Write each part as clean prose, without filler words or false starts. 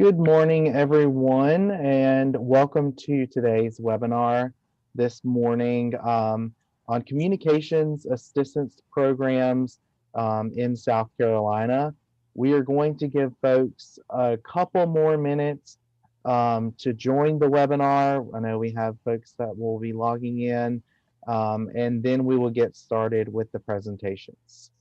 Good morning, everyone, and welcome to today's webinar this morning on communications assistance programs in South Carolina. We are going to give folks a couple more minutes to join the webinar. I know we have folks that will be logging in, and then we will get started with the presentations.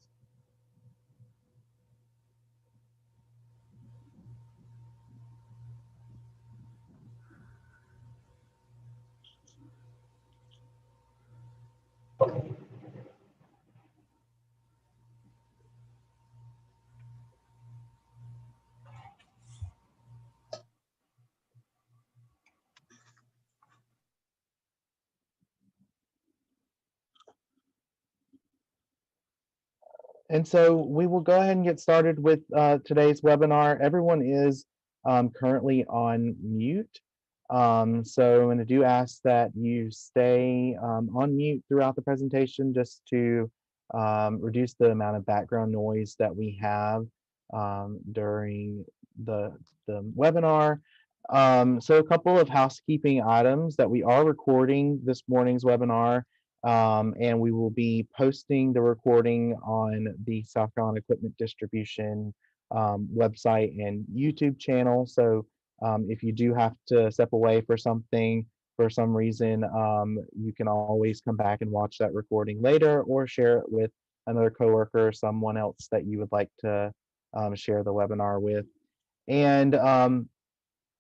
And so we will go ahead and get started with today's webinar. Everyone is currently on mute. So I'm going to do ask that you stay on mute throughout the presentation just to reduce the amount of background noise that we have during the webinar. So a couple of housekeeping items that we are recording this morning's webinar. And we will be posting the recording on the South Carolina Equipment Distribution website and YouTube channel. So if you do have to step away for something, for some reason, you can always come back and watch that recording later or share it with another coworker or someone else that you would like to share the webinar with. And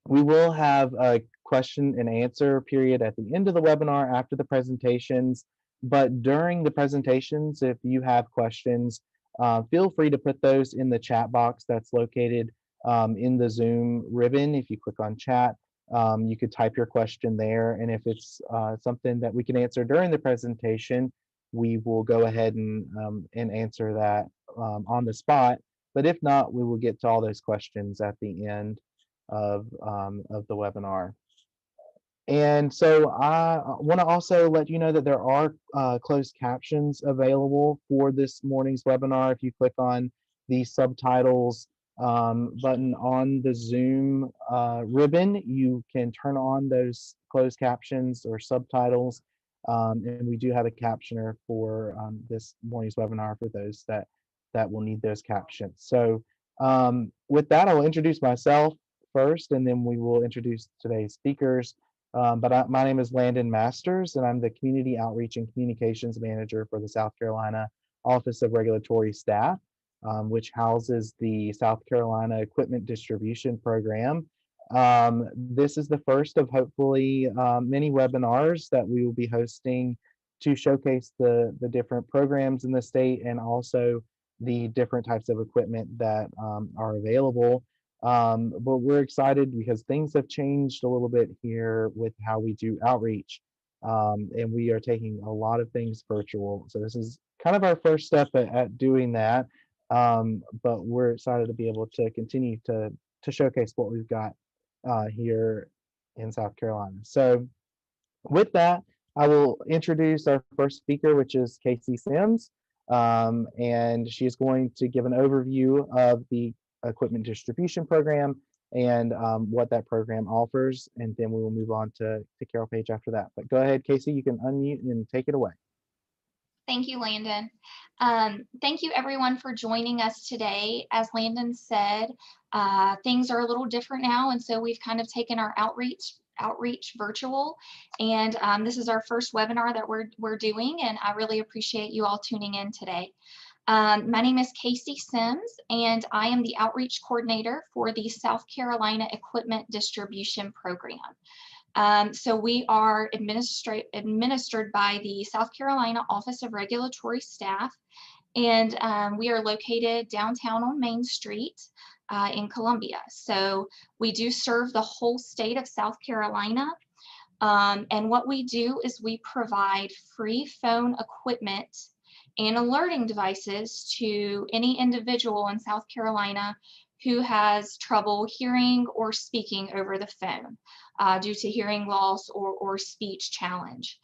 we will have a question and answer period at the end of the webinar after the presentations. But during the presentations, if you have questions, feel free to put those in the chat box that's located in the Zoom ribbon. If you click on chat, you could type your question there. And if it's something that we can answer during the presentation, we will go ahead and answer that on the spot. But if not, we will get to all those questions at the end of the webinar. And so I want to also let you know that there are closed captions available for this morning's webinar. If you click on the subtitles button on the Zoom ribbon, you can turn on those closed captions or subtitles. And we do have a captioner for this morning's webinar for those that will need those captions. So with that, I will introduce myself first, and then we will introduce today's speakers. My name is Landon Masters, and I'm the Community Outreach and Communications Manager for the South Carolina Office of Regulatory Staff, which houses the South Carolina Equipment Distribution Program. This is the first of hopefully many webinars that we will be hosting to showcase the different programs in the state and also the different types of equipment that are available. But we're excited because things have changed a little bit here with how we do outreach. And we are taking a lot of things virtual. So this is kind of our first step at doing that. But we're excited to be able to continue to showcase what we've got here in South Carolina. So with that, I will introduce our first speaker, which is Casey Sims. And she is going to give an overview of the equipment distribution program and what that program offers. And then we will move on to Carol Page after that. But go ahead, Casey, you can unmute and take it away. Thank you, Landon. Thank you everyone for joining us today. As Landon said, things are a little different now, and so we've kind of taken our outreach virtual, and this is our first webinar that we're doing, and I really appreciate you all tuning in today. My name is Casey Sims, and I am the outreach coordinator for the South Carolina Equipment Distribution Program. So we are administered by the South Carolina Office of Regulatory Staff, and we are located downtown on Main Street in Columbia. So we do serve the whole state of South Carolina. And what we do is we provide free phone equipment and alerting devices to any individual in South Carolina who has trouble hearing or speaking over the phone due to hearing loss or speech challenge.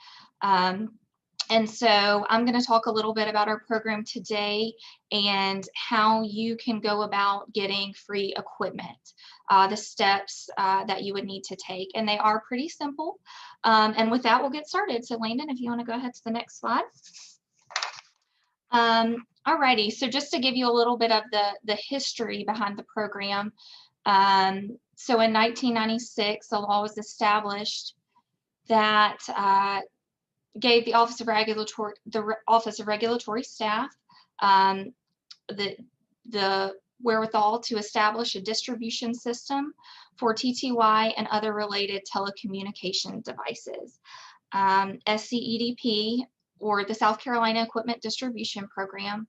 And so I'm going to talk a little bit about our program today and how you can go about getting free equipment, the steps that you would need to take. And they are pretty simple. And with that, we'll get started. So Landon, if you want to go ahead to the next slide. Alrighty, so just to give you a little bit of the history behind the program. So in 1996, a law was established that gave the Office of Regulatory Staff the wherewithal to establish a distribution system for TTY and other related telecommunication devices. SCEDP, or the South Carolina Equipment Distribution Program,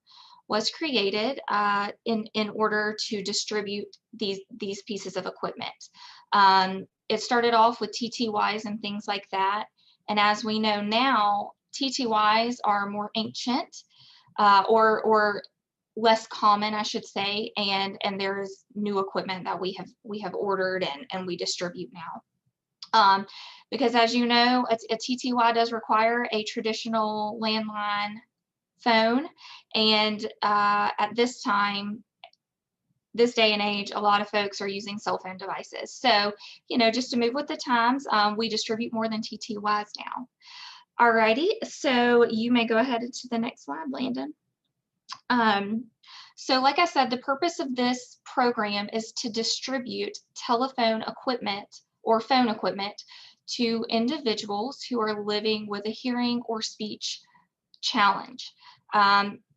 was created in order to distribute these pieces of equipment. It started off with TTYs and things like that. And as we know now, TTYs are more ancient or less common, I should say, and there's new equipment that we have ordered and we distribute now. Because as you know, a TTY does require a traditional landline phone, and at this time, this day and age, a lot of folks are using cell phone devices. So, just to move with the times, we distribute more than TTYs now. Alrighty, so you may go ahead to the next slide, Landon. So like I said, the purpose of this program is to distribute telephone equipment or phone equipment to individuals who are living with a hearing or speech challenge.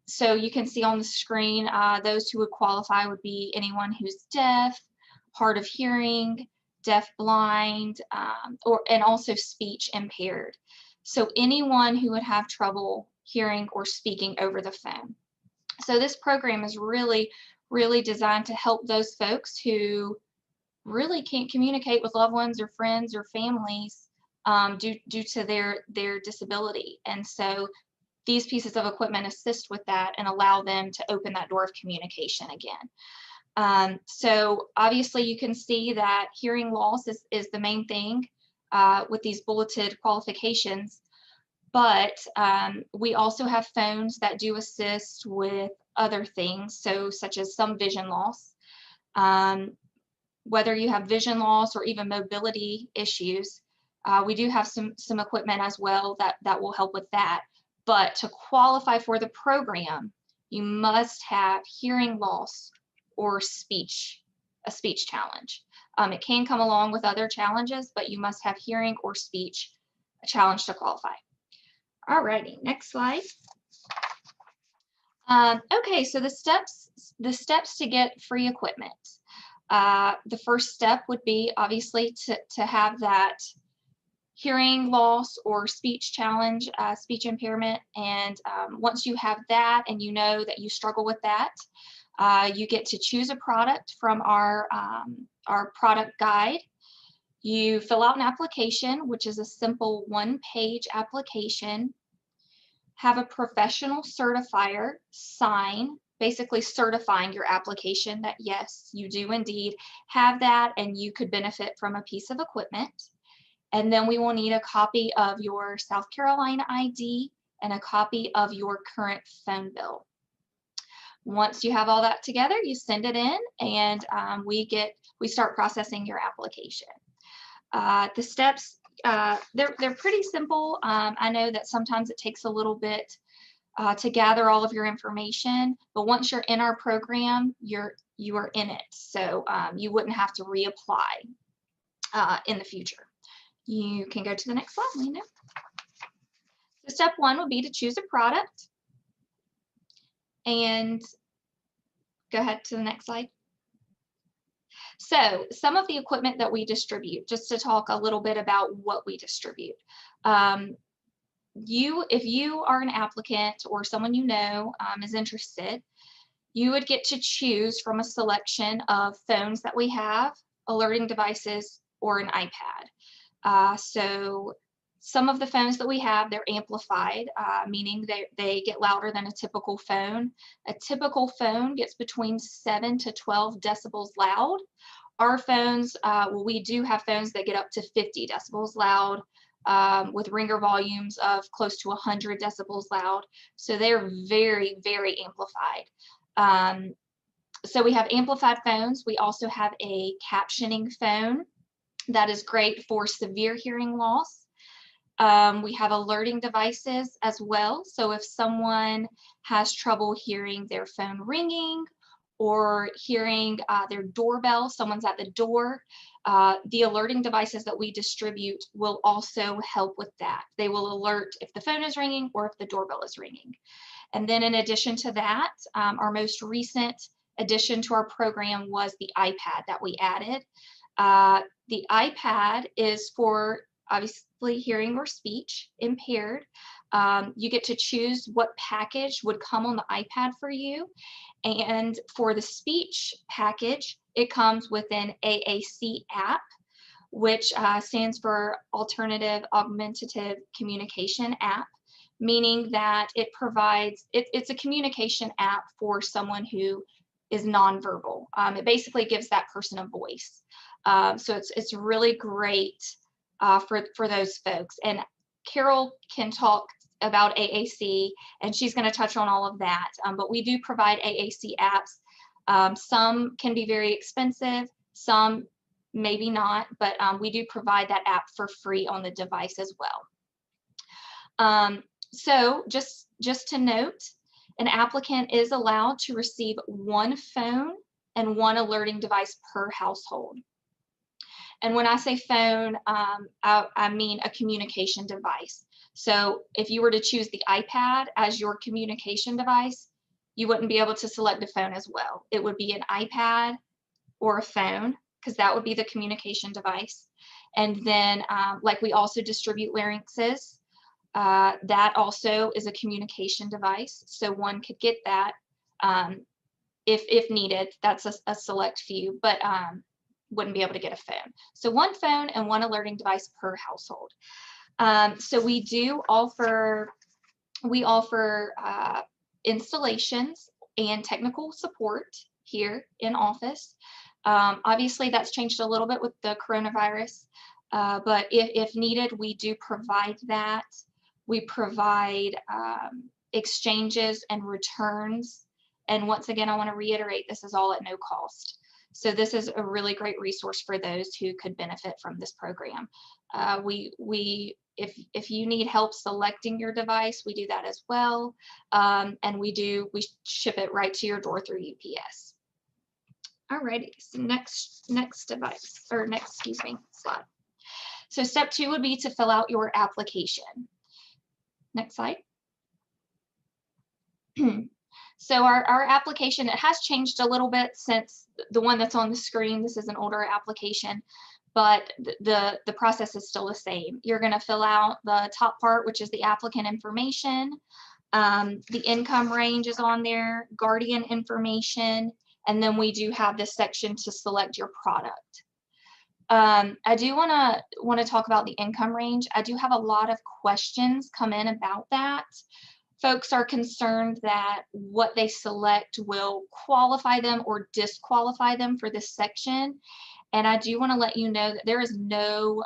So you can see on the screen, those who would qualify would be anyone who's deaf, hard of hearing, deaf blind, and also speech impaired. So anyone who would have trouble hearing or speaking over the phone. So this program is really, really designed to help those folks who really can't communicate with loved ones or friends or families due to their disability. And so these pieces of equipment assist with that and allow them to open that door of communication again. So obviously you can see that hearing loss is the main thing with these bulleted qualifications, but we also have phones that do assist with other things, so such as some vision loss. Whether you have vision loss or even mobility issues, we do have some equipment as well that will help with that. But to qualify for the program, you must have hearing loss or a speech challenge. It can come along with other challenges, but you must have hearing or speech challenge to qualify. Alrighty, next slide. Okay, so the steps to get free equipment. The first step would be obviously to have that hearing loss or speech challenge, speech impairment. And once you have that and you know that you struggle with that, you get to choose a product from our product guide. You fill out an application, which is a simple one-page application. Have a professional certifier sign, basically certifying your application that yes, you do indeed have that and you could benefit from a piece of equipment. And then we will need a copy of your South Carolina ID and a copy of your current phone bill. Once you have all that together, you send it in and we start processing your application. The steps, they're pretty simple. I know that sometimes it takes a little bit to gather all of your information, but once you're in our program, you are in it. So you wouldn't have to reapply in the future. You can go to the next slide, Lena. So step one would be to choose a product. And go ahead to the next slide. So some of the equipment that we distribute, just to talk a little bit about what we distribute. If you are an applicant or someone you know is interested, you would get to choose from a selection of phones that we have, alerting devices, or an iPad. So some of the phones that we have, they're amplified, meaning they get louder than a typical phone. A typical phone gets between 7 to 12 decibels loud. Our phones, well, we do have phones that get up to 50 decibels loud. with ringer volumes of close to 100 decibels loud. So they're very, very amplified. So we have amplified phones. We also have a captioning phone that is great for severe hearing loss. We have alerting devices as well. So if someone has trouble hearing their phone ringing or hearing their doorbell, someone's at the door, the alerting devices that we distribute will also help with that. They will alert if the phone is ringing or if the doorbell is ringing. And then in addition to that, our most recent addition to our program was the iPad that we added. The iPad is for obviously hearing or speech impaired. You get to choose what package would come on the iPad for you. And for the speech package, it comes with an AAC app, which stands for Alternative Augmentative Communication App, meaning that it provides, it's a communication app for someone who is nonverbal. It basically gives that person a voice. So it's really great for those folks. And Carol can talk about AAC, and she's going to touch on all of that. But we do provide AAC apps. Some can be very expensive, some maybe not, but we do provide that app for free on the device as well. So just to note, an applicant is allowed to receive one phone and one alerting device per household. And when I say phone, I mean a communication device. So if you were to choose the iPad as your communication device, you wouldn't be able to select a phone as well. It would be an iPad or a phone, because that would be the communication device. And then like we also distribute larynxes. That also is a communication device. So one could get that if needed. That's a select few, but wouldn't be able to get a phone. So one phone and one alerting device per household. So we do offer, installations and technical support here in office. Obviously that's changed a little bit with the coronavirus, but if needed, we do provide that. We provide exchanges and returns. And once again, I want to reiterate, this is all at no cost. So this is a really great resource for those who could benefit from this program. If you need help selecting your device, we do that as well. And we ship it right to your door through UPS. Alrighty, so next device, or next, excuse me, slide. So step 2 would be to fill out your application. Next slide. So our application, it has changed a little bit since the one that's on the screen. This is an older application, but the process is still the same. You're going to fill out the top part, which is the applicant information. The income range is on there, guardian information, and then we do have this section to select your product. I do want to talk about the income range. I do have a lot of questions come in about that. Folks are concerned that what they select will qualify them or disqualify them for this section. And I do want to let you know that there is no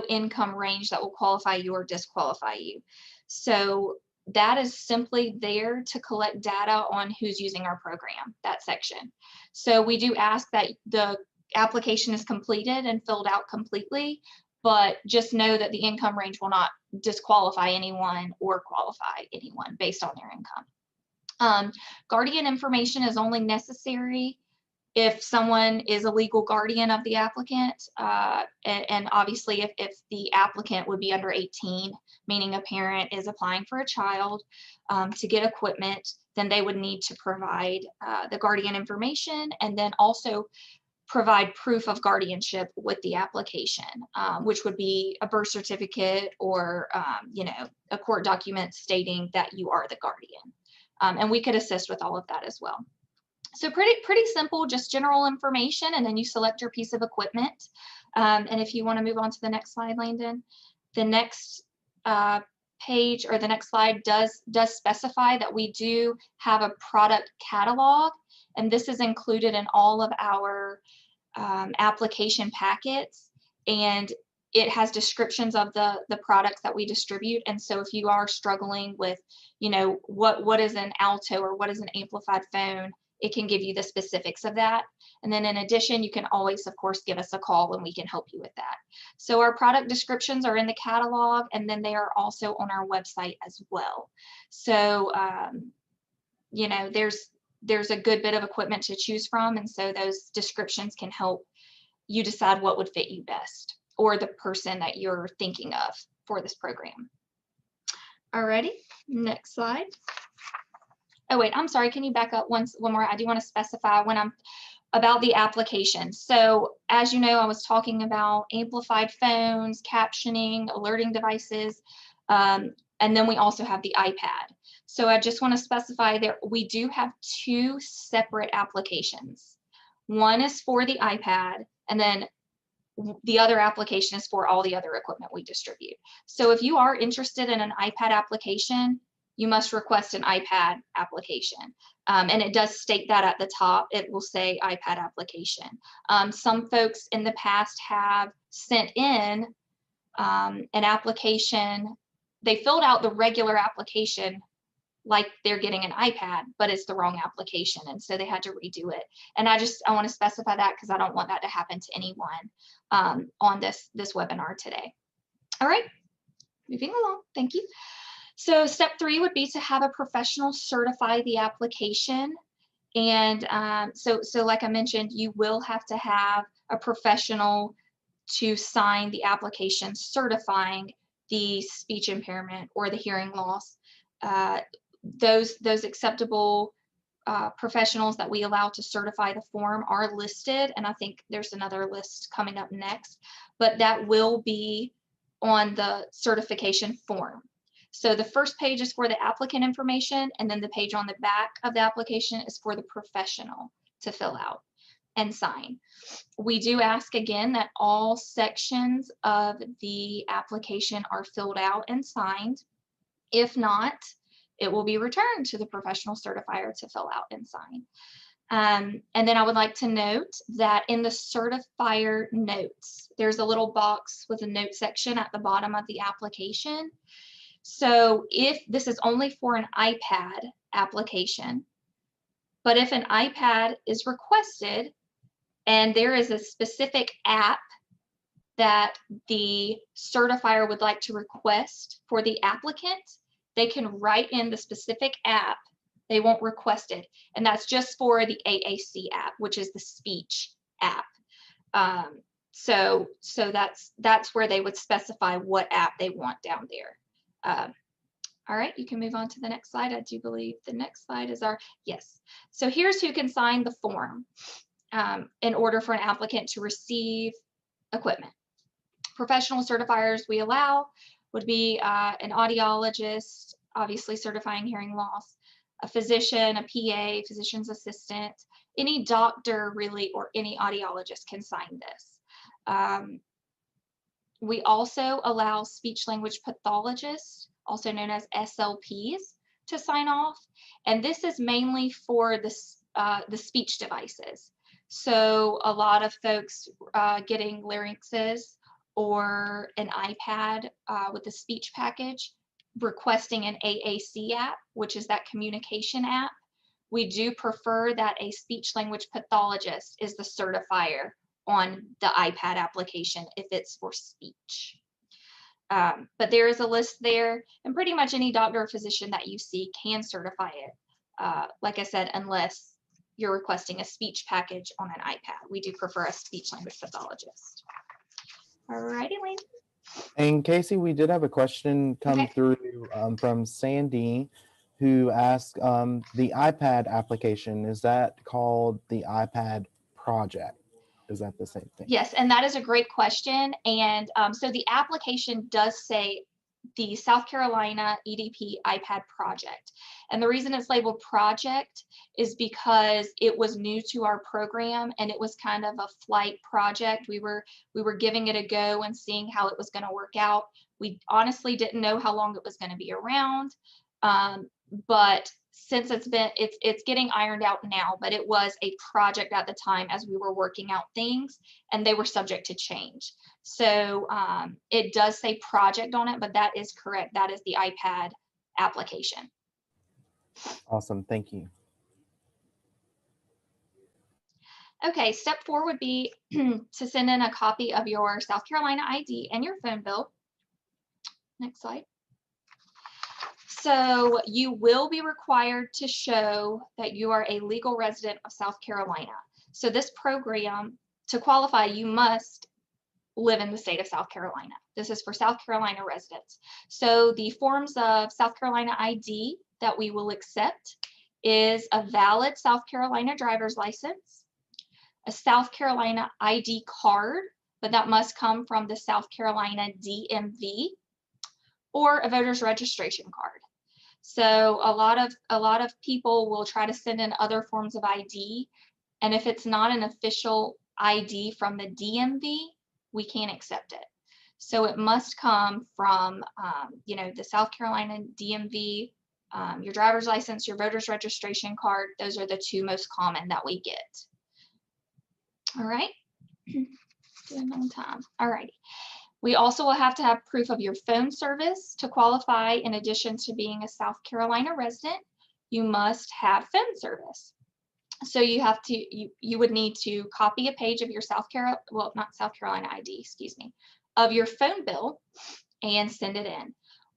income range that will qualify you or disqualify you. So that is simply there to collect data on who's using our program, that section. So we do ask that the application is completed and filled out completely, but just know that the income range will not disqualify anyone or qualify anyone based on their income. Guardian information is only necessary if someone is a legal guardian of the applicant, and obviously if the applicant would be under 18, meaning a parent is applying for a child to get equipment, then they would need to provide the guardian information, and then also provide proof of guardianship with the application, which would be a birth certificate or a court document stating that you are the guardian. And we could assist with all of that as well. So pretty simple, just general information, and then you select your piece of equipment. And if you want to move on to the next slide, Landon, the next page or the next slide does specify that we do have a product catalog, and this is included in all of our application packets. and it has descriptions of the products that we distribute. And so if you are struggling with, what is an alto or what is an amplified phone, it can give you the specifics of that. And then in addition, you can always, of course, give us a call and we can help you with that. So our product descriptions are in the catalog, and then they are also on our website as well. So, there's a good bit of equipment to choose from. And so those descriptions can help you decide what would fit you best, or the person that you're thinking of for this program. Alrighty, next slide. Oh wait, I'm sorry, can you back up one more? I do want to specify when I'm about the application. So as you know, I was talking about amplified phones, captioning, alerting devices, and then we also have the iPad. So I just want to specify that we do have two separate applications. One is for the iPad, and then the other application is for all the other equipment we distribute. So if you are interested in an iPad application, you must request an iPad application. And it does state that at the top. It will say iPad application. Some folks in the past have sent in an application. They filled out the regular application like they're getting an iPad, but it's the wrong application. And so they had to redo it. And I want to specify that because I don't want that to happen to anyone on this webinar today. All right, moving along, thank you. So step 3 would be to have a professional certify the application. And so like I mentioned, you will have to have a professional to sign the application certifying the speech impairment or the hearing loss. Those acceptable professionals that we allow to certify the form are listed, and I think there's another list coming up next, but that will be on the certification form. So the first page is for the applicant information, and then the page on the back of the application is for the professional to fill out and sign. We do ask again that all sections of the application are filled out and signed. If not, it will be returned to the professional certifier to fill out and sign. And then I would like to note that in the certifier notes, there's a little box with a note section at the bottom of the application. So if this is only for an iPad application, but if an iPad is requested and there is a specific app that the certifier would like to request for the applicant, they can write in the specific app. They won't request it. And that's just for the AAC app, which is the speech app. So that's where they would specify what app they want down there. All right, you can move on to the next slide. I do believe the next slide is yes. So here's who can sign the form in order for an applicant to receive equipment. Professional certifiers we allow would be an audiologist, obviously certifying hearing loss, a physician, a PA, physician's assistant, any doctor really, or any audiologist can sign this. We also allow speech language pathologists, also known as SLPs, to sign off. And this is mainly for the speech devices. So a lot of folks getting larynxes or an iPad with a speech package, requesting an AAC app, which is that communication app. We do prefer that a speech language pathologist is the certifier on the iPad application if it's for speech. But there is a list there, and pretty much any doctor or physician that you see can certify it. Like I said, unless you're requesting a speech package on an iPad. We do prefer a speech language pathologist. All righty, Lane. And Casey, we did have a question come through from Sandy, who asked the iPad application, is that called the iPad project? Is that the same thing? Yes, and that is a great question. And so the application does say the South Carolina EDP iPad project. And the reason it's labeled project is because it was new to our program and it was kind of a flight project. We were giving it a go and seeing how it was going to work out. We honestly didn't know how long it was going to be around, but since it's getting ironed out now, but it was a project at the time as we were working out things, and they were subject to change. So it does say project on it, but that is correct. That is the iPad application. Awesome. Thank you. Okay, step 4 would be to send in a copy of your South Carolina ID and your phone bill. Next slide. So you will be required to show that you are a legal resident of South Carolina. So this program, to qualify, you must live in the state of South Carolina. This is for South Carolina residents. So the forms of South Carolina ID that we will accept is a valid South Carolina driver's license, a South Carolina ID card, but that must come from the South Carolina DMV, or a voter's registration card. So a lot of people will try to send in other forms of ID, and if it's not an official ID from the DMV, we can't accept it. So it must come from the South Carolina DMV, your driver's license, your voter's registration card. Those are the two most common that we get. All right. Doing on time. All righty. We also will have to have proof of your phone service to qualify. In addition to being a South Carolina resident, you must have phone service. So you have to, you would need to copy a page of your not South Carolina ID, excuse me, of your phone bill and send it in.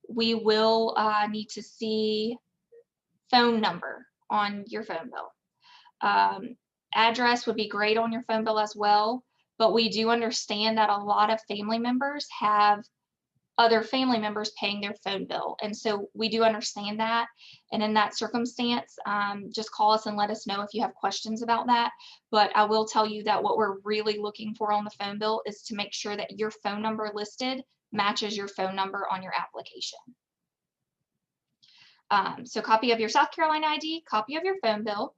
We will need to see phone number on your phone bill. Address would be great on your phone bill as well, but we do understand that a lot of family members have other family members paying their phone bill. And so we do understand that. And in that circumstance, just call us and let us know if you have questions about that. But I will tell you that what we're really looking for on the phone bill is to make sure that your phone number listed matches your phone number on your application. So copy of your South Carolina ID, copy of your phone bill.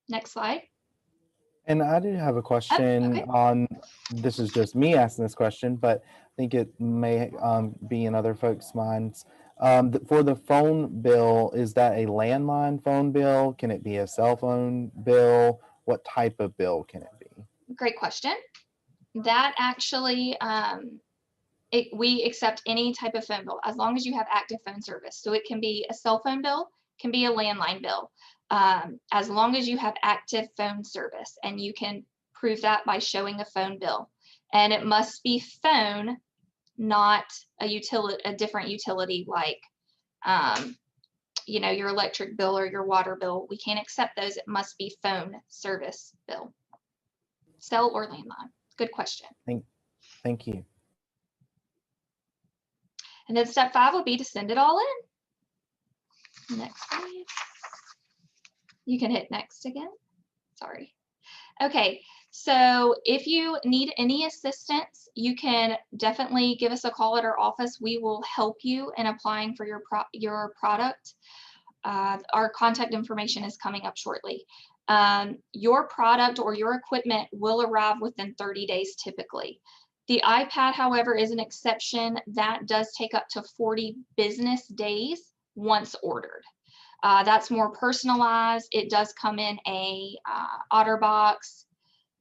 Next slide. And I do have a question on, this is just me asking this question, but I think it may be in other folks' minds. For the phone bill, is that a landline phone bill? Can it be a cell phone bill? What type of bill can it be? Great question. That actually, we accept any type of phone bill as long as you have active phone service. So it can be a cell phone bill, can be a landline bill. As long as you have active phone service, and you can prove that by showing a phone bill. And it must be phone, not a different utility like your electric bill or your water bill. We can't accept those. It must be phone service bill. Cell or landline. Good question. Thank you. And then step 5 will be to send it all in. Next slide. You can hit next again. Sorry. Okay, so if you need any assistance, you can definitely give us a call at our office. We will help you in applying for your product. Our contact information is coming up shortly. Your product or your equipment will arrive within 30 days typically. The iPad, however, is an exception. That does take up to 40 business days once ordered. That's more personalized. It does come in a OtterBox.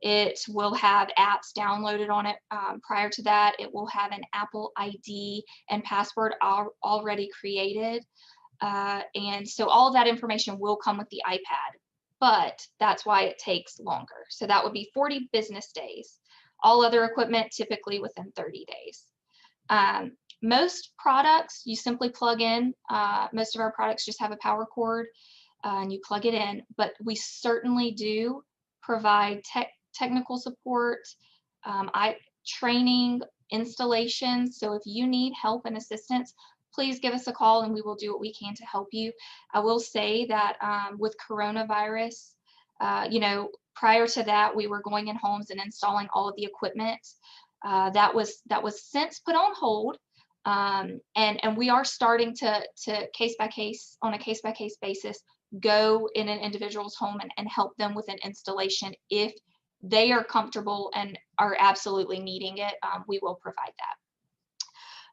It will have apps downloaded on it. Prior to that, it will have an Apple ID and password already created. And so all of that information will come with the iPad, but that's why it takes longer. So that would be 40 business days. All other equipment typically within 30 days. Most products you simply plug in. Most of our products just have a power cord and you plug it in, but we certainly do provide technical support, training, installation. So if you need help and assistance, please give us a call and we will do what we can to help you. I will say that with coronavirus, prior to that, we were going in homes and installing all of the equipment. That was since put on hold. And we are starting to on a case by case basis, go in an individual's home and help them with an installation. If they are comfortable and are absolutely needing it, we will provide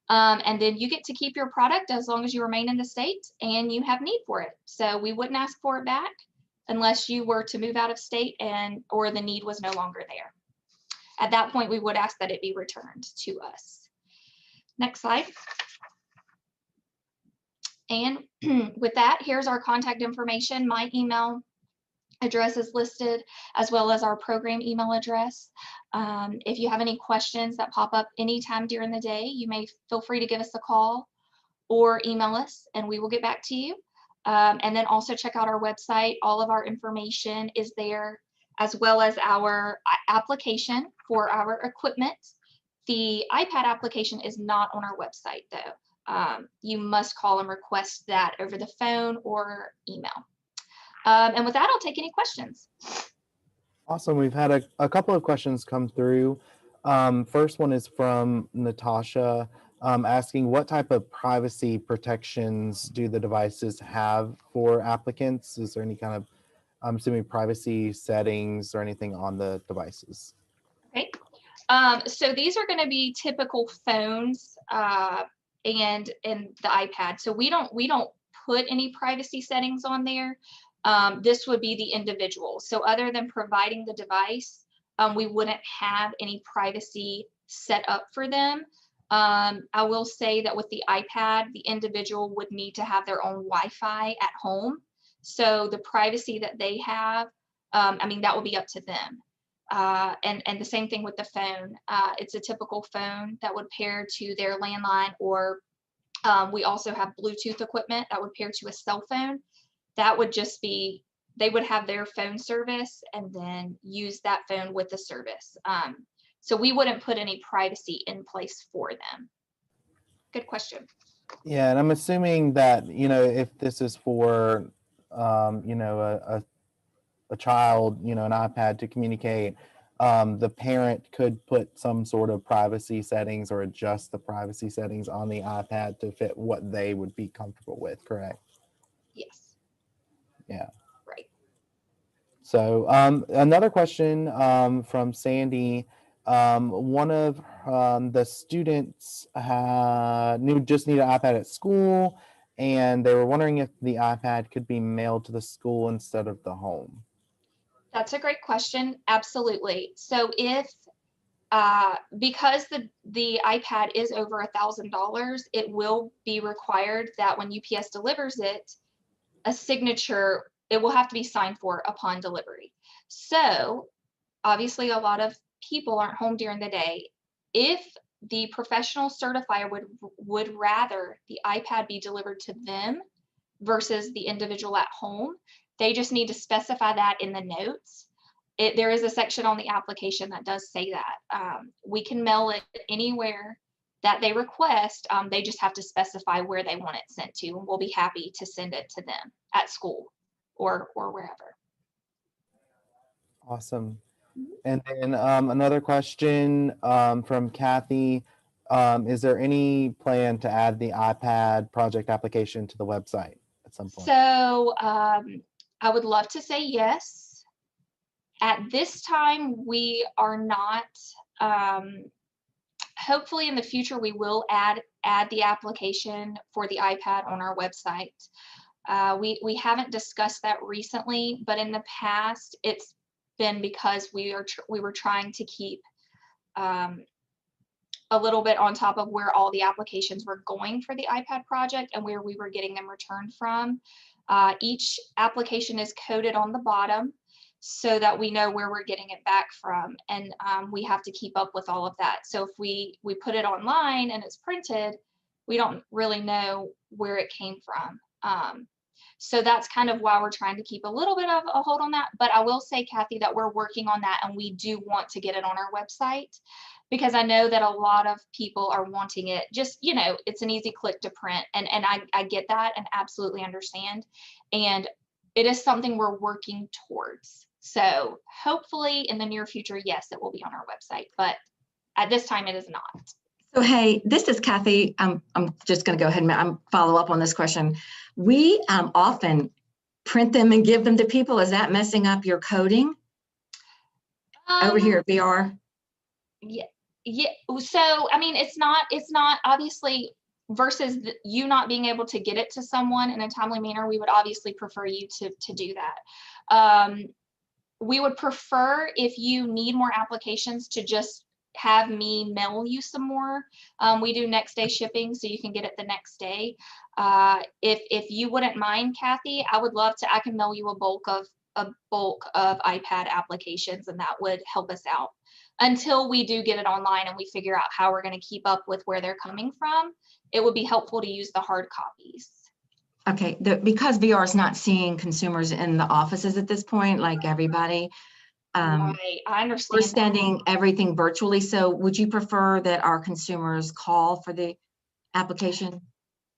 And then you get to keep your product as long as you remain in the state and you have need for it. So we wouldn't ask for it back unless you were to move out of state or the need was no longer there. At that point, we would ask that it be returned to us. Next slide. And with that, here's our contact information. My email address is listed, as well as our program email address. If you have any questions that pop up anytime during the day, you may feel free to give us a call or email us, and we will get back to you. And then also check out our website. All of our information is there, as well as our application for our equipment. The iPad application is not on our website, though. You must call and request that over the phone or email. And with that, I'll take any questions. Awesome. We've had a couple of questions come through. First one is from Natasha, asking what type of privacy protections do the devices have for applicants? Is there any kind of, I'm assuming, privacy settings or anything on the devices? Okay. So these are going to be typical phones and the iPad. So we don't put any privacy settings on there. This would be the individual. So other than providing the device, we wouldn't have any privacy set up for them. I will say that with the iPad, the individual would need to have their own Wi-Fi at home. So the privacy that they have, I mean, that will be up to them. And the same thing with the phone. It's a typical phone that would pair to their landline, or we also have Bluetooth equipment that would pair to a cell phone. That would just be, they would have their phone service and then use that phone with the service. So we wouldn't put any privacy in place for them. Good question. Yeah, and I'm assuming that, if this is for, a child, an iPad to communicate, the parent could put some sort of privacy settings or adjust the privacy settings on the iPad to fit what they would be comfortable with, correct? Yes. Yeah. Right. So another question from Sandy. One of the students just need an iPad at school, and they were wondering if the iPad could be mailed to the school instead of the home. That's a great question. Absolutely. So if because the iPad is over $1,000, it will be required that when UPS delivers it, a signature, it will have to be signed for upon delivery. So obviously a lot of people aren't home during the day. If the professional certifier would rather the iPad be delivered to them versus the individual at home, they just need to specify that in the notes. There is a section on the application that does say that. We can mail it anywhere that they request. They just have to specify where they want it sent to, and we'll be happy to send it to them at school or wherever. Awesome. And then another question from Kathy. Is there any plan to add the iPad project application to the website at some point? So I would love to say yes. At this time, we are not. Hopefully in the future, we will add the application for the iPad on our website. We haven't discussed that recently, but in the past, it's been because we were trying to keep a little bit on top of where all the applications were going for the iPad project and where we were getting them returned from. Each application is coded on the bottom so that we know where we're getting it back from, and we have to keep up with all of that. So if we put it online and it's printed, we don't really know where it came from. So that's kind of why we're trying to keep a little bit of a hold on that. But I will say, Kathy, that we're working on that, and we do want to get it on our website, because I know that a lot of people are wanting it. Just, it's an easy click to print, and I get that and absolutely understand. And it is something we're working towards. So hopefully in the near future, yes, it will be on our website, but at this time it is not. So, hey, this is Kathy. I'm just going to go ahead and follow up on this question. We often print them and give them to people. Is that messing up your coding over here at VR? Yeah, so I mean, it's not obviously versus you not being able to get it to someone in a timely manner. We would obviously prefer you to do that. We would prefer if you need more applications to just have me mail you some more. We do next day shipping, so you can get it the next day. If you wouldn't mind, Kathy, I would love to. I can mail you a bulk of iPad applications, and that would help us out until we do get it online and we figure out how we're going to keep up with where they're coming from. It would be helpful to use the hard copies. Okay, because VR is not seeing consumers in the offices at this point, like everybody. Right, I understand. We're that. sending everything virtually. So would you prefer that our consumers call for the application?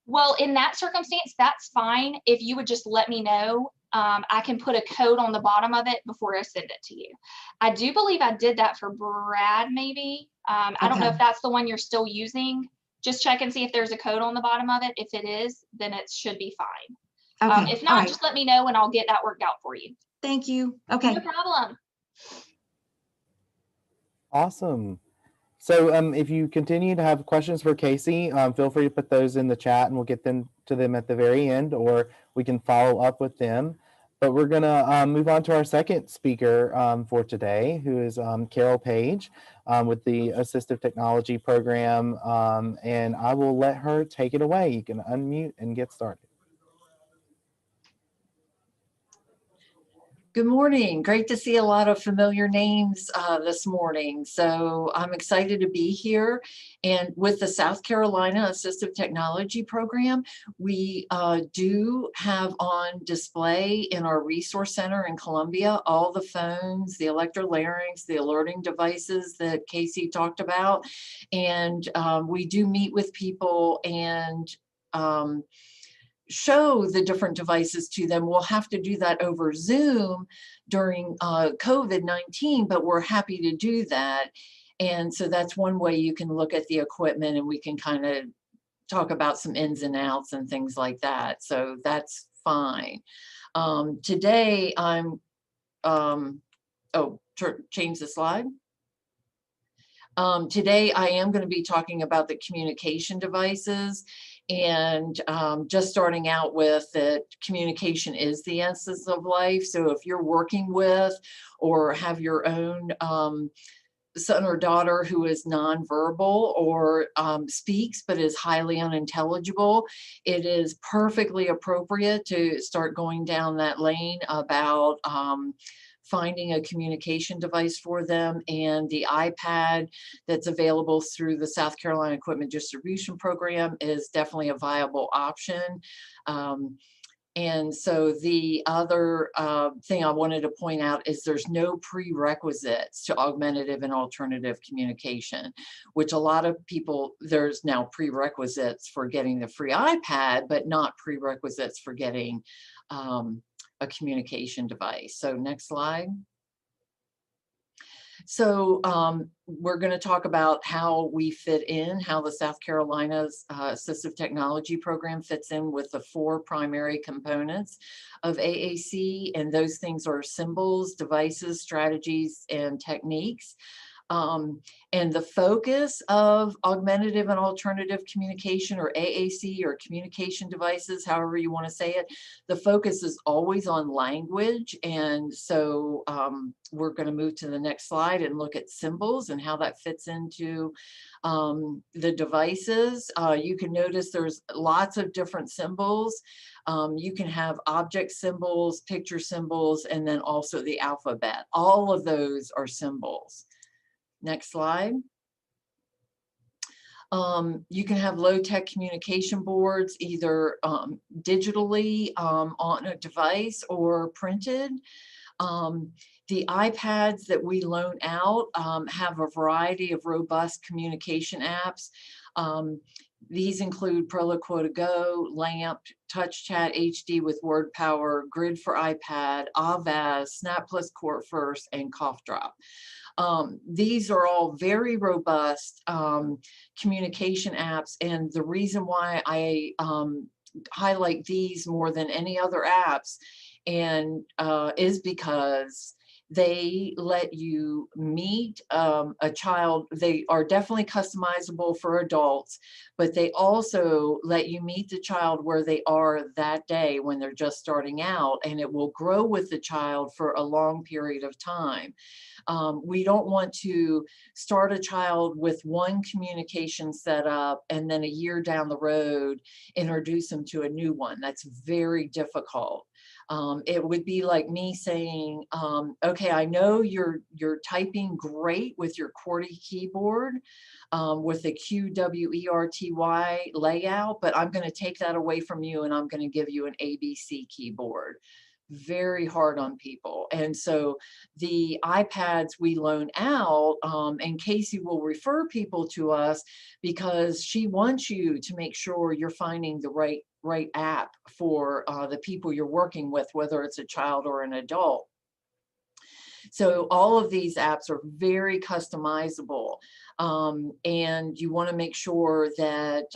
Well, in that circumstance, that's fine. If you would just let me know, I can put a code on the bottom of it before I send it to you. I do believe I did that for Brad, maybe. I don't know Okay. if that's the one you're still using. Just check and see if there's a code on the bottom of it. If it is, then it should be fine. Okay. If All not, right. just let me know and I'll get that worked out for you. Thank you. Okay. No problem. Awesome. So if you continue to have questions for Casey, feel free to put those in the chat and we'll get them to them at the very end, or we can follow up with them. But we're going to move on to our second speaker for today, who is Carol Page with the Assistive Technology Program. And I will let her take it away. You can unmute and get started. Good morning. Great to see a lot of familiar names this morning. So I'm excited to be here. And with the South Carolina Assistive Technology Program, we do have on display in our resource center in Columbia all the phones, the electrolarynx, the alerting devices that Casey talked about. And we do meet with people and show the different devices to them. We'll have to do that over Zoom during COVID-19, but we're happy to do that. And so that's one way you can look at the equipment and we can kind of talk about some ins and outs and things like that. So that's fine. Today I'm, change the slide. Today I am going to be talking about the communication devices. And just starting out with that communication is the essence of life. So if you're working with or have your own son or daughter who is nonverbal or speaks but is highly unintelligible, it is perfectly appropriate to start going down that lane about finding a communication device for them, and the iPad that's available through the South Carolina Equipment Distribution Program is definitely a viable option. And so the other thing I wanted to point out is there's no prerequisites to augmentative and alternative communication, which a lot of people, there's now prerequisites for getting the free iPad, but not prerequisites for getting a communication device. So next slide. So we're going to talk about how we fit in, how the South Carolina's Assistive Technology Program fits in with the 4 primary components of AAC, and those things are symbols, devices, strategies, and techniques. And the focus of augmentative and alternative communication, or AAC, or communication devices, however you want to say it, the focus is always on language. And so we're going to move to the next slide and look at symbols and how that fits into the devices. You can notice there's lots of different symbols. You can have object symbols, picture symbols, and then also the alphabet. All of those are symbols. Next slide. You can have low-tech communication boards, either digitally on a device or printed. The iPads that we loan out have a variety of robust communication apps. These include Proloquo Go, LAMP, TouchChat HD with Word Power, Grid for iPad, Avaz, Snap Plus Core First, and Cough Drop. These are all very robust communication apps, and the reason why I highlight these more than any other apps and is because They let you meet a child. They are definitely customizable for adults, but they also let you meet the child where they are that day when they're just starting out, and it will grow with the child for a long period of time. We don't want to start a child with one communication setup and then a year down the road introduce them to a new one. That's very difficult. It would be like me saying, okay, I know you're typing great with your QWERTY keyboard, with the QWERTY layout, but I'm going to take that away from you and I'm going to give you an ABC keyboard. Very hard on people. And so the iPads we loan out, and Casey will refer people to us because she wants you to make sure you're finding the right app for the people you're working with, whether it's a child or an adult. So all of these apps are very customizable, and you want to make sure that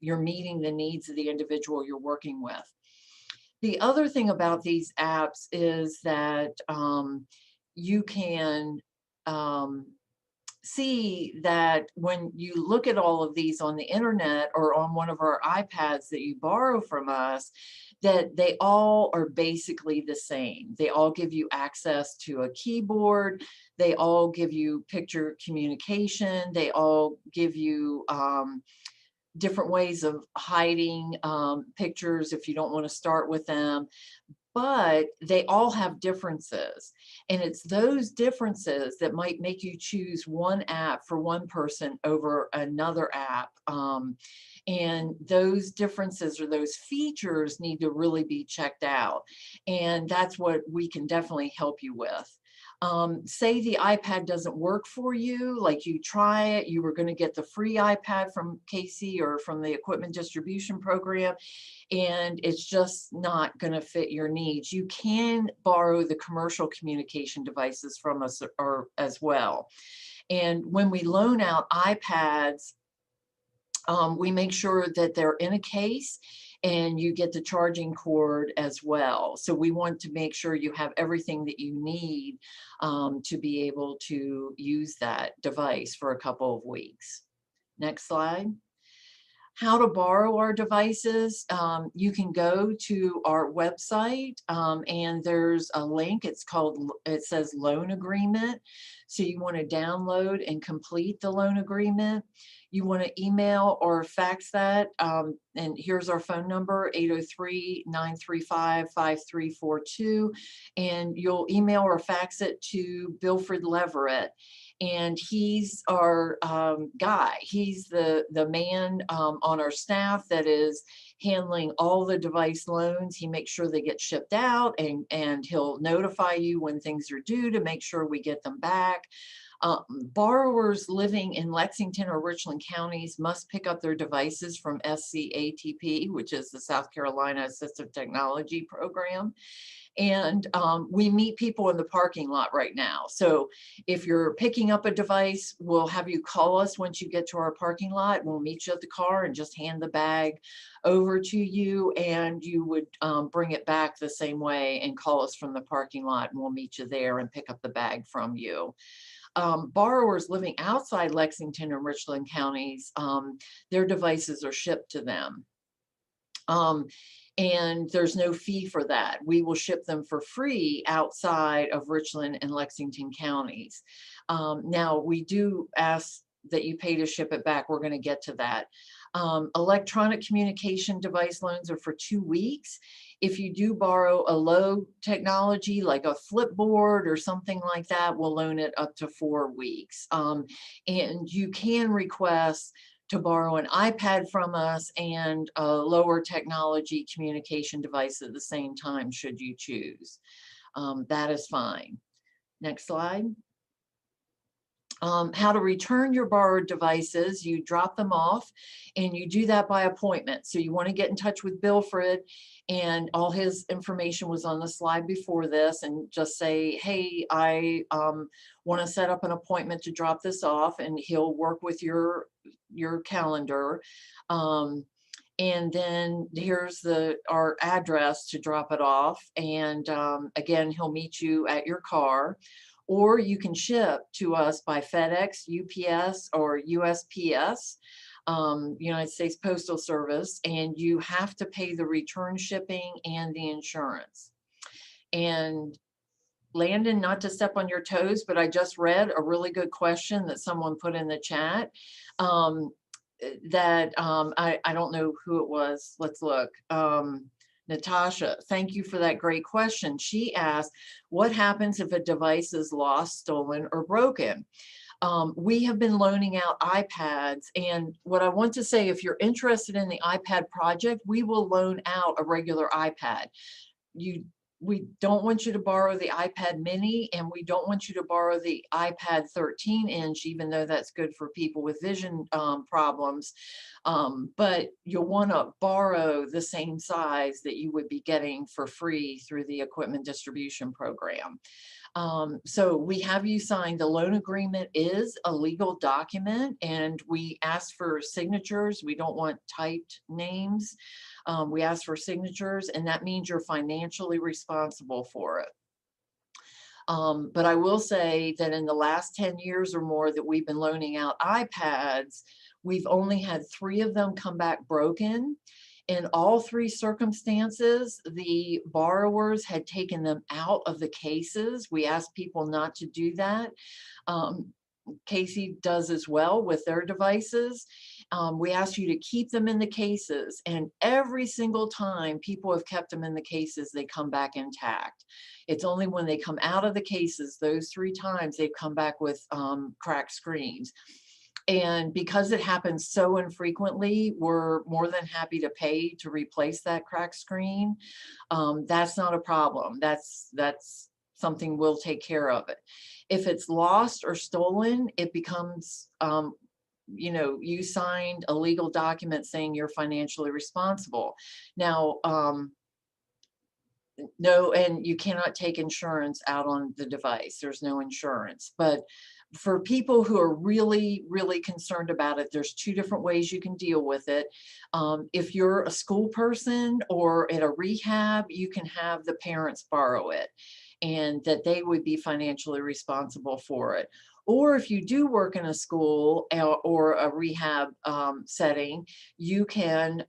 you're meeting the needs of the individual you're working with. The other thing about these apps is that you can see that when you look at all of these on the internet or on one of our iPads that you borrow from us, that they all are basically the same. They all give you access to a keyboard. They all give you picture communication. They all give you different ways of hiding pictures if you don't want to start with them. But they all have differences. And it's those differences that might make you choose one app for one person over another app. And those differences or those features need to really be checked out. And that's what we can definitely help you with. Say the iPad doesn't work for you, like you try it, you were going to get the free iPad from Casey or from the equipment distribution program, and it's just not going to fit your needs. You can borrow the commercial communication devices from us or as well. And when we loan out iPads, we make sure that they're in a case and you get the charging cord as well. So we want to make sure you have everything that you need to be able to use that device for a couple of weeks. Next slide. How to borrow our devices. You can go to our website and there's a link. It says loan agreement. So you want to download and complete the loan agreement. You want to email or fax that. And here's our phone number, 803-935-5342. And you'll email or fax it to Bilfred Leverett. And he's our guy. He's the man on our staff that is handling all the device loans. He makes sure they get shipped out, and he'll notify you when things are due to make sure we get them back. Borrowers living in Lexington or Richland counties must pick up their devices from SCATP, which is the South Carolina Assistive Technology Program. And we meet people in the parking lot right now. So if you're picking up a device, we'll have you call us once you get to our parking lot. We'll meet you at the car and just hand the bag over to you, and you would bring it back the same way and call us from the parking lot, and we'll meet you there and pick up the bag from you. Borrowers living outside Lexington and Richland counties, their devices are shipped to them. And there's no fee for that. We will ship them for free outside of Richland and Lexington counties. Now, we do ask that you pay to ship it back. We're going to get to that. Electronic communication device loans are for 2 weeks. If you do borrow a low technology like a Flipboard or something like that, we'll loan it up to 4 weeks. And you can request to borrow an iPad from us and a lower technology communication device at the same time, should you choose. That is fine. Next slide. How to return your borrowed devices. You drop them off, and you do that by appointment. So you want to get in touch with Bilfred, and all his information was on the slide before this, and just say, hey, I want to set up an appointment to drop this off, and he'll work with your calendar. And then here's our address to drop it off. And again, he'll meet you at your car, or you can ship to us by FedEx, UPS, or USPS, United States Postal Service, and you have to pay the return shipping and the insurance. And Landon, not to step on your toes, but I just read a really good question that someone put in the chat. I don't know who it was. Let's look. Natasha, thank you for that great question. She asked, what happens if a device is lost, stolen, or broken? We have been loaning out iPads, and what I want to say, if you're interested in the iPad project, we will loan out a regular iPad. We don't want you to borrow the iPad mini, and we don't want you to borrow the iPad 13-inch, even though that's good for people with vision problems. But you'll want to borrow the same size that you would be getting for free through the equipment distribution program. So we have you sign. The loan agreement is a legal document, and we ask for signatures. We don't want typed names. We ask for signatures, and that means you're financially responsible for it. But I will say that in the last 10 years or more that we've been loaning out iPads, we've only had 3 of them come back broken. In all 3 circumstances, the borrowers had taken them out of the cases. We asked people not to do that. Casey does as well with their devices. We ask you to keep them in the cases, and every single time people have kept them in the cases, they come back intact. It's only when they come out of the cases, those 3 times, they've come back with cracked screens. And because it happens so infrequently, we're more than happy to pay to replace that cracked screen. That's not a problem. That's something we'll take care of it. If it's lost or stolen, it becomes, you signed a legal document saying you're financially responsible. Now, no, and you cannot take insurance out on the device. There's no insurance. But for people who are really, really concerned about it, there's 2 different ways you can deal with it. If you're a school person or at a rehab, you can have the parents borrow it, and that they would be financially responsible for it. Or if you do work in a school or a rehab setting, you can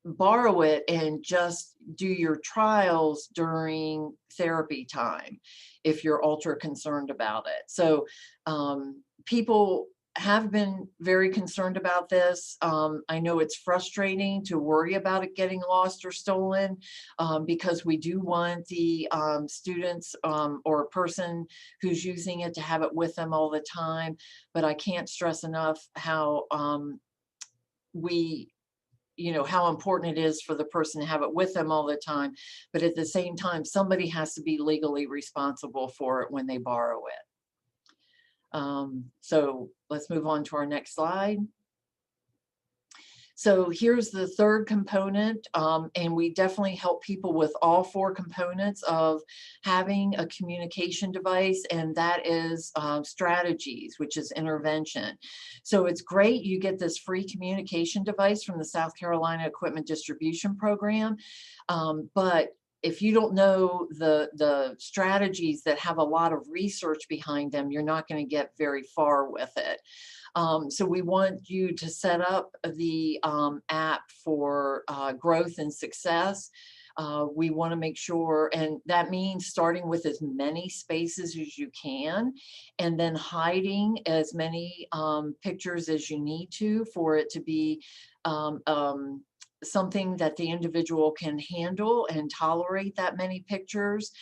borrow it and just do your trials during therapy time if you're ultra concerned about it. So people have been very concerned about this. I know it's frustrating to worry about it getting lost or stolen because we do want the students or person who's using it to have it with them all the time. But I can't stress enough how how important it is for the person to have it with them all the time. But at the same time, somebody has to be legally responsible for it when they borrow it. So let's move on to our next slide. So here's the third component, and we definitely help people with all 4 components of having a communication device, and that is strategies, which is intervention. So it's great you get this free communication device from the South Carolina Equipment Distribution Program, but if you don't know the strategies that have a lot of research behind them, you're not going to get very far with it. So we want you to set up the app for growth and success. We want to make sure, and that means starting with as many spaces as you can, and then hiding as many pictures as you need to for it to be something that the individual can handle and tolerate that many pictures.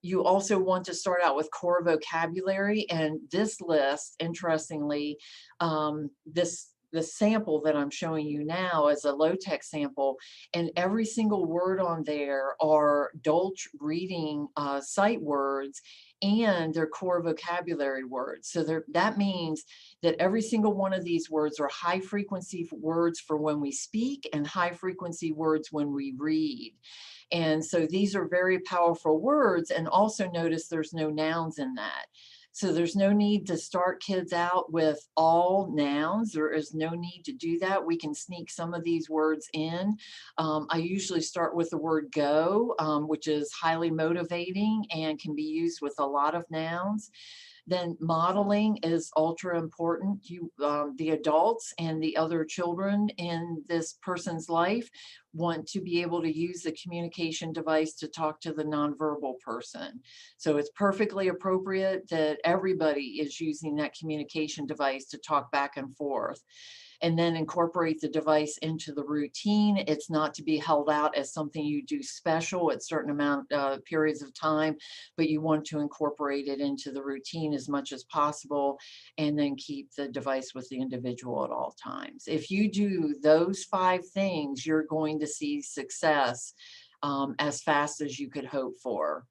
You also want to start out with core vocabulary, and this list, interestingly, the sample that I'm showing you now is a low-tech sample, and every single word on there are Dolch reading sight words, and they're core vocabulary words. So that means that every single one of these words are high frequency words for when we speak and high frequency words when we read. And so these are very powerful words, and also notice there's no nouns in that. So there's no need to start kids out with all nouns. There is no need to do that. We can sneak some of these words in. I usually start with the word go, which is highly motivating and can be used with a lot of nouns. Then modeling is ultra important. The adults and the other children in this person's life want to be able to use the communication device to talk to the nonverbal person. So it's perfectly appropriate that everybody is using that communication device to talk back and forth, and then incorporate the device into the routine. It's not to be held out as something you do special at certain periods of time, but you want to incorporate it into the routine as much as possible, and then keep the device with the individual at all times. If you do those 5 things, you're going to see success as fast as you could hope for.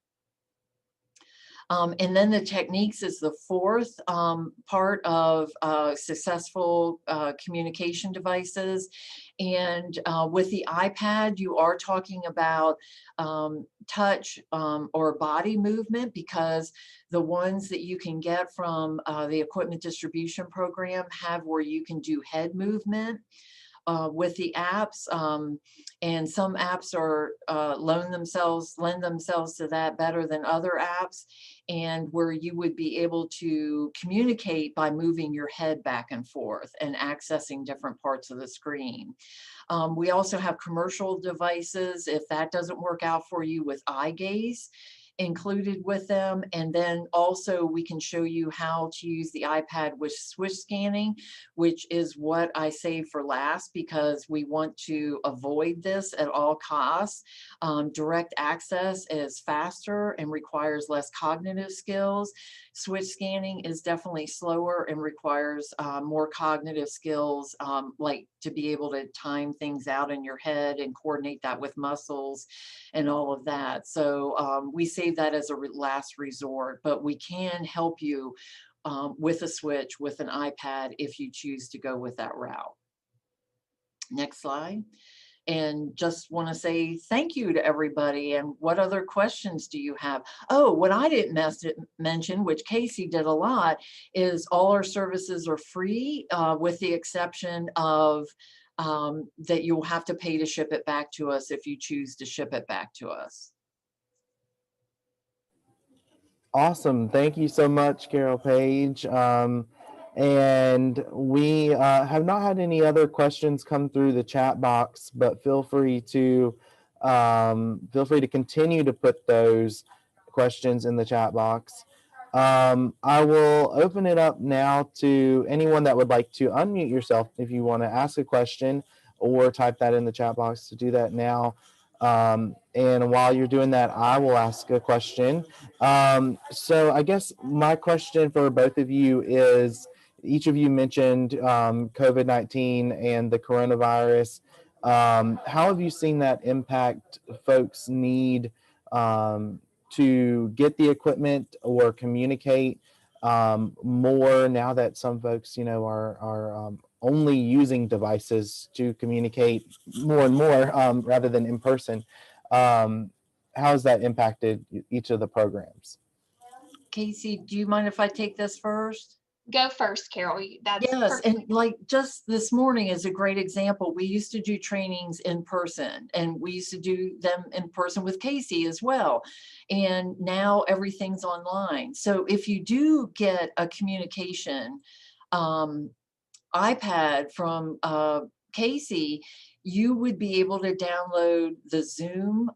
And then the techniques is the 4th part of successful communication devices. And with the iPad, you are talking about touch or body movement, because the ones that you can get from the equipment distribution program have where you can do head movement. With the apps, and some apps are lend themselves to that better than other apps, and where you would be able to communicate by moving your head back and forth and accessing different parts of the screen. We also have commercial devices if that doesn't work out for you, with eye gaze included with them. And then also we can show you how to use the iPad with switch scanning, which is what I save for last because we want to avoid this at all costs. Direct access is faster and requires less cognitive skills. Switch scanning is definitely slower and requires more cognitive skills, like to be able to time things out in your head and coordinate that with muscles and all of that. So we save that as a last resort, but we can help you with a switch, with an iPad, if you choose to go with that route. Next slide. And just want to say thank you to everybody. And what other questions do you have? Oh, what I didn't mention, which Casey did a lot, is all our services are free, with the exception of that you'll have to pay to ship it back to us if you choose to ship it back to us. Awesome. Thank you so much, Carol Page. And we have not had any other questions come through the chat box, but feel free to continue to put those questions in the chat box. I will open it up now to anyone that would like to unmute yourself if you want to ask a question, or type that in the chat box. To do that now. And while you're doing that, I will ask a question. So I guess my question for both of you is, each of you mentioned COVID-19 and the coronavirus. How have you seen that impact folks' need to get the equipment or communicate more, now that some folks, are only using devices to communicate more and more rather than in person? How has that impacted each of the programs? Casey, do you mind if I take this first? Go first, Carol. That's Yes, and like just this morning is a great example. We used to do trainings in person, and we used to do them in person with Casey as well. And now everything's online. So if you do get a communication iPad from Casey, you would be able to download the Zoom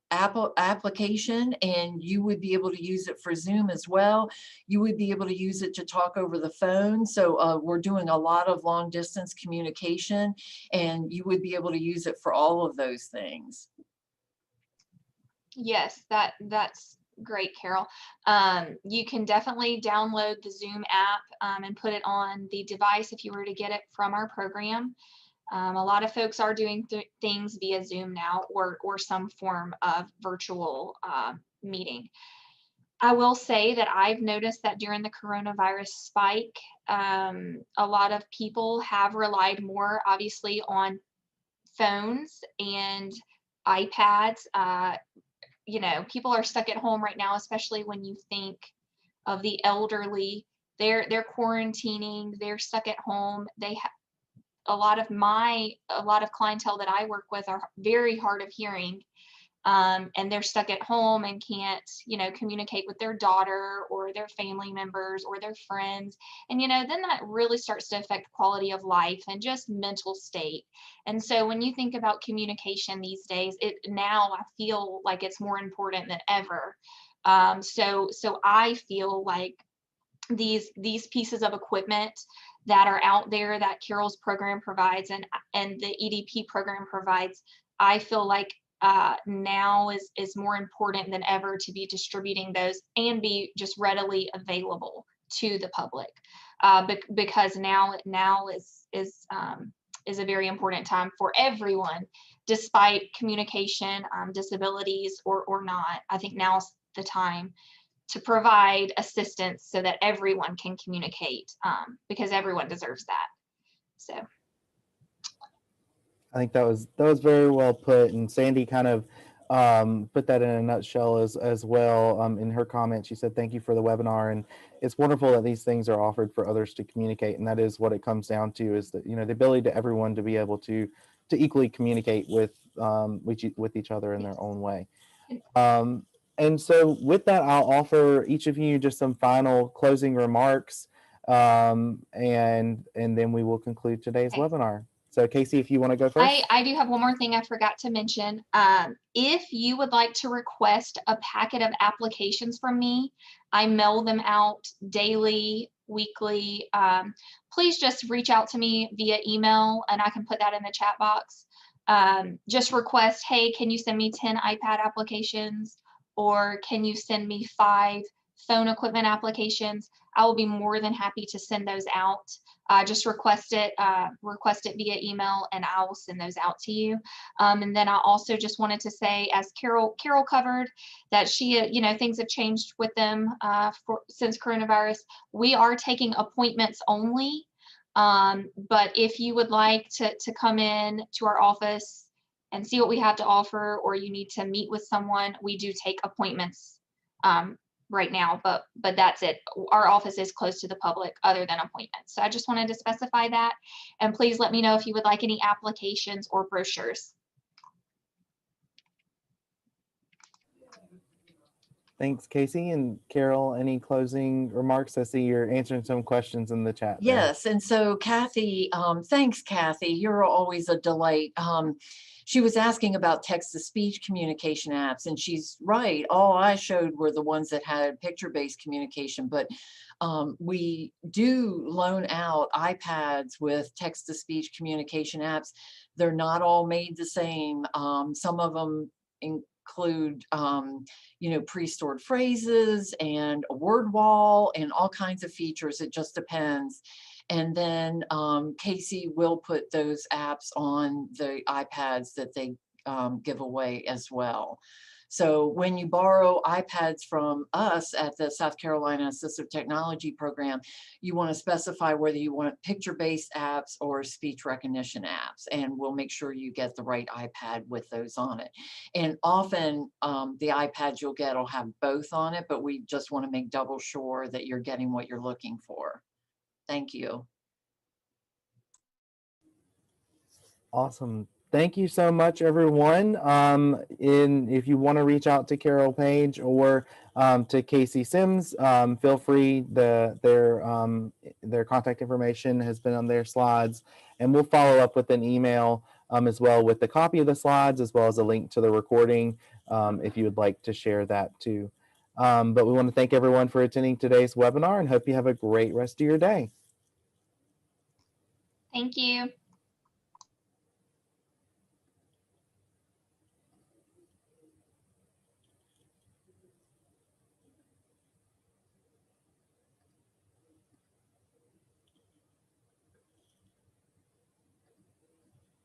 application, and you would be able to use it for Zoom as well. You would be able to use it to talk over the phone. So we're doing a lot of long distance communication, and you would be able to use it for all of those things. Yes, that's great, Carol. You can definitely download the Zoom app and put it on the device if you were to get it from our program. A lot of folks are doing things via Zoom now, or some form of virtual meeting. I will say that I've noticed that during the coronavirus spike, a lot of people have relied more, obviously, on phones and iPads you know, people are stuck at home right now, especially when you think of the elderly. They're quarantining, they're stuck at home. A lot of clientele that I work with are very hard of hearing, and they're stuck at home and can't, you know, communicate with their daughter or their family members or their friends. And, you know, then that really starts to affect quality of life and just mental state. And so when you think about communication these days, now I feel like it's more important than ever. So I feel like these pieces of equipment that are out there that Carol's program provides and the EDP program provides, I feel like now is more important than ever to be distributing those and be just readily available to the public, because now is a very important time for everyone, despite communication disabilities or not. I think now's the time to provide assistance so that everyone can communicate, because everyone deserves that. So I think that was very well put, and Sandy kind of put that in a nutshell as well. In her comment, she said, "Thank you for the webinar," and it's wonderful that these things are offered for others to communicate, and that is what it comes down to: is that, you know, the ability to everyone to be able to equally communicate with each other in their own way. And so with that, I'll offer each of you just some final closing remarks, and then we will conclude today's Okay. webinar. So Casey, if you want to go first. I do have one more thing I forgot to mention. If you would like to request a packet of applications from me, I mail them out daily, weekly. Please just reach out to me via email and I can put that in the chat box. Just request, hey, can you send me 10 iPad applications, or can you send me 5 phone equipment applications? I will be more than happy to send those out. Just request it via email and I will send those out to you. And then I also just wanted to say, as Carol covered, that she, you know, things have changed with them since coronavirus. We are taking appointments only. But if you would like to come in to our office and see what we have to offer, or you need to meet with someone, we do take appointments right now, but that's it. Our office is closed to the public other than appointments. So I just wanted to specify that. And please let me know if you would like any applications or brochures. Thanks, Casey. And Carol, any closing remarks? I see you're answering some questions in the chat there. Yes, and so Kathy, thanks, Kathy. You're always a delight. She was asking about text-to-speech communication apps, and she's right. All I showed were the ones that had picture-based communication, but we do loan out iPads with text-to-speech communication apps. They're not all made the same. Some of them include you know, pre-stored phrases and a word wall and all kinds of features. It just depends. And then Casey will put those apps on the iPads that they give away as well. So when you borrow iPads from us at the South Carolina Assistive Technology Program, you want to specify whether you want picture-based apps or speech recognition apps, and we'll make sure you get the right iPad with those on it. And often the iPads you'll get will have both on it, but we just want to make double sure that you're getting what you're looking for. Thank you. Awesome. Thank you so much, everyone. If you want to reach out to Carol Page or to Casey Sims, feel free. Their contact information has been on their slides, and we'll follow up with an email as well with the copy of the slides, as well as a link to the recording if you would like to share that too. But we want to thank everyone for attending today's webinar and hope you have a great rest of your day. Thank you.